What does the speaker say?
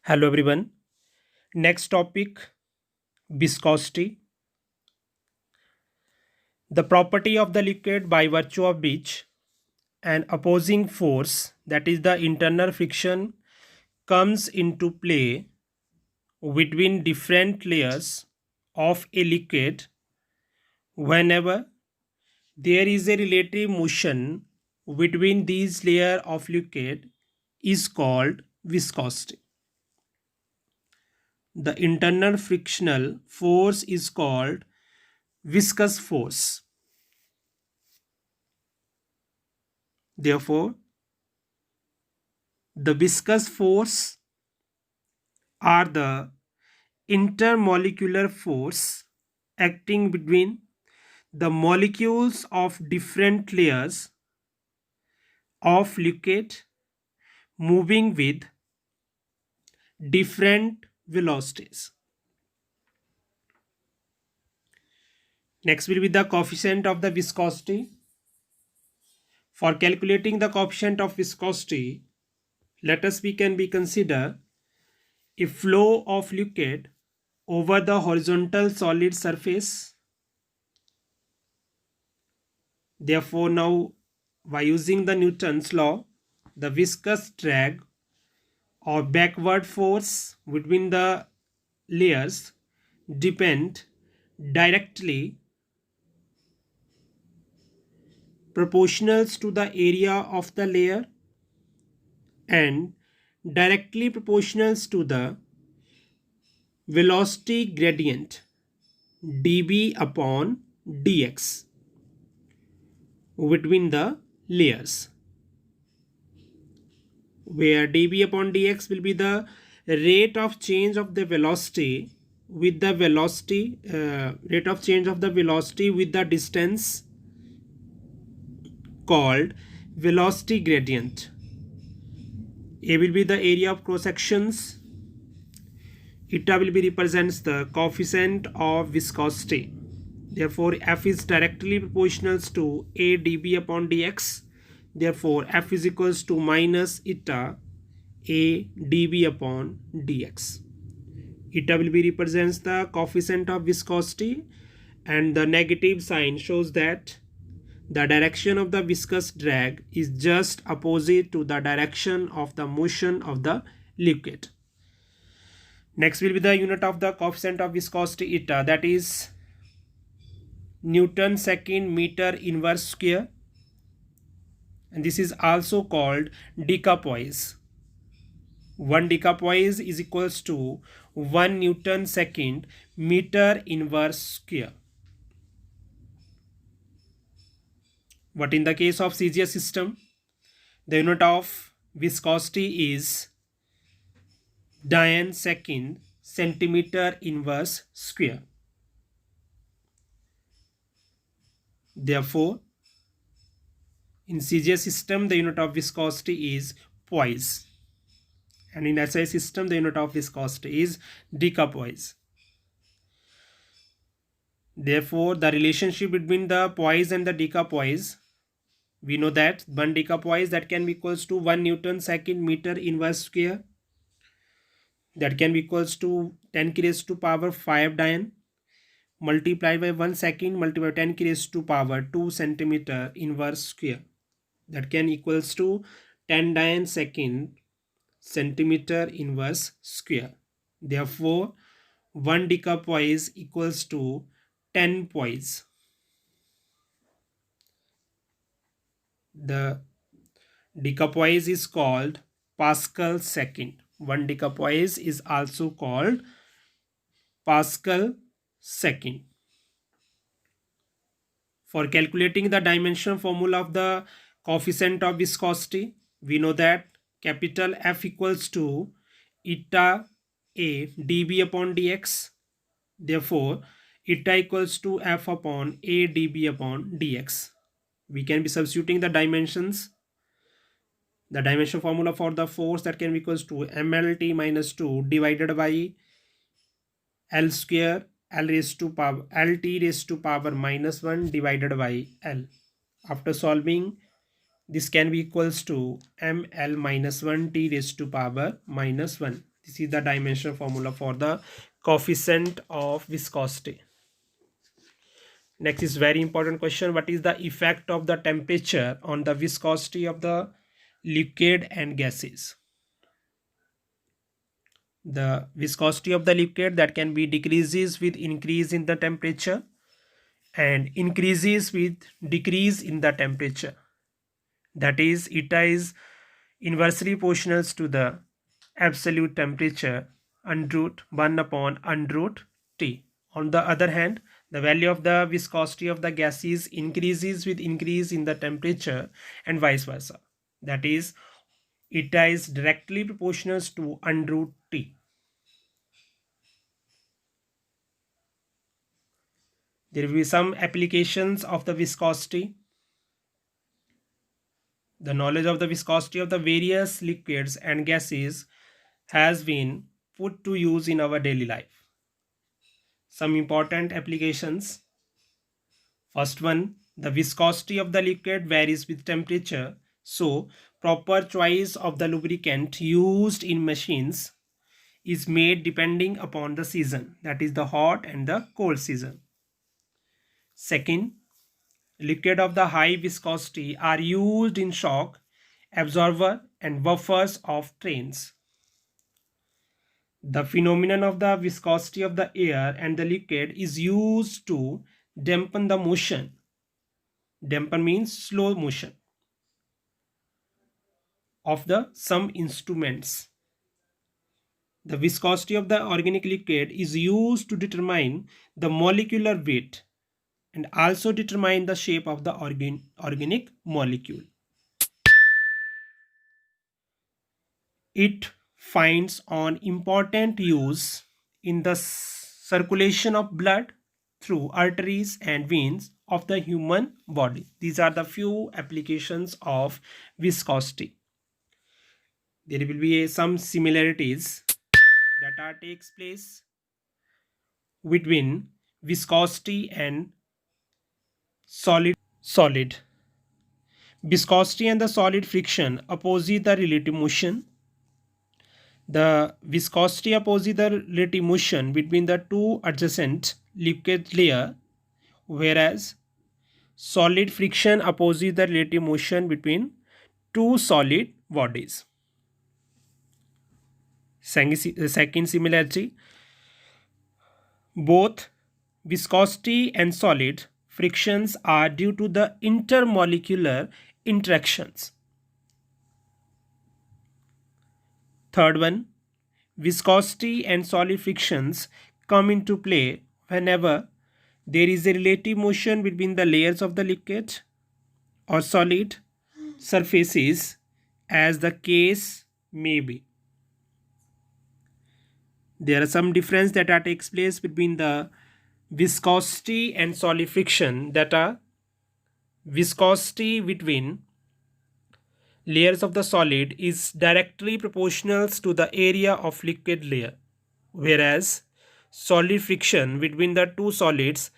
Hello everyone. Next topic, viscosity. The property of the liquid by virtue of which an opposing force, that is the internal friction, comes into play between different layers of a liquid whenever there is a relative motion between these layers of liquid is called viscosity. The internal frictional force is called viscous force. Therefore, the viscous force are the intermolecular force acting between the molecules of different layers of liquid moving with different velocities. Next will be the coefficient of the viscosity. For calculating the coefficient of viscosity, let us we consider a flow of liquid over the horizontal solid surface. Therefore, now by using the Newton's law, the viscous drag or backward force between the layers depend directly proportionals to the area of the layer and directly proportionals to the velocity gradient dB upon dx between the layers, where dB upon dx will be the rate of change of the velocity with the rate of change of the velocity with the distance called velocity gradient. A will be the area of cross sections. Eta will be represents the coefficient of viscosity. Therefore, F is directly proportional to A dB upon dx. Therefore, F is equals to minus eta A dB upon dx. Eta will be represents the coefficient of viscosity, and the negative sign shows that the direction of the viscous drag is just opposite to the direction of the motion of the liquid. Next will be the unit of the coefficient of viscosity eta, that is Newton second meter inverse square, and this is also called decapoise. 1 decapoise is equals to 1 Newton second meter inverse square. But in the case of CGS system, the unit of viscosity is Diane second centimeter inverse square. Therefore, in CGS system, the unit of viscosity is poise, and in SI system, the unit of viscosity is decapoise. Therefore, the relationship between the poise and the decapoise, we know that 1 decapoise that can be equals to 1 Newton second meter inverse square, that can be equals to 10 raised to power 5 Diane multiplied by 1 second multiplied by 10 raised to power 2 centimeter inverse square, that can equals to 10 Diane second centimeter inverse square. Therefore, 1 decapoise equals to 10 poise. The decapoise is called Pascal second. 1 decapoise is also called Pascal second. For calculating the dimension formula of the coefficient of viscosity, we know that capital F equals to eta A dB upon dx. Therefore, eta equals to F upon A dB upon dx. We can be substituting the dimensions. The dimension formula for the force, that can be equals to mlt minus 2 divided by L square L raised to power Lt raised to power minus 1 divided by L. After solving, this can be equals to ml minus 1 t raised to power minus 1. This is the dimensional formula for the coefficient of viscosity. Next is very important question. What is the effect of the temperature on the viscosity of the liquid and gases? The viscosity of the liquid that can be decreases with increase in the temperature and increases with decrease in the temperature. That is, eta is inversely proportional to the absolute temperature under root 1 upon under root T. On the other hand, the value of the viscosity of the gases increases with increase in the temperature and vice versa. That is, eta is directly proportional to under root T. There will be some applications of the viscosity. The knowledge of the viscosity of the various liquids and gases has been put to use in our daily life. Some important applications. First one, the viscosity of the liquid varies with temperature, so proper choice of the lubricant used in machines is made depending upon the season, that is the hot and the cold season. Second, liquid of the high viscosity are used in shock absorber and buffers of trains. The phenomenon of the viscosity of the air and the liquid is used to dampen the motion. Dampen means slow motion of the some instruments. The viscosity of the organic liquid is used to determine the molecular weight and also determine the shape of the organic molecule. It finds on important use in the circulation of blood through arteries and veins of the human body. These are the few applications of viscosity. There will be some similarities that are takes place between viscosity and solid. Viscosity and the solid friction oppose the relative motion. The viscosity opposes the relative motion between the two adjacent liquid layer, whereas solid friction opposes the relative motion between two solid bodies. Second similarity, both viscosity and solid frictions are due to the intermolecular interactions. Third one, viscosity and solid frictions come into play whenever there is a relative motion between the layers of the liquid or solid surfaces, as the case may be. There are some difference that takes place between the viscosity and solid friction, that are viscosity between layers of the solid is directly proportional to the area of liquid layer, whereas solid friction between the two solids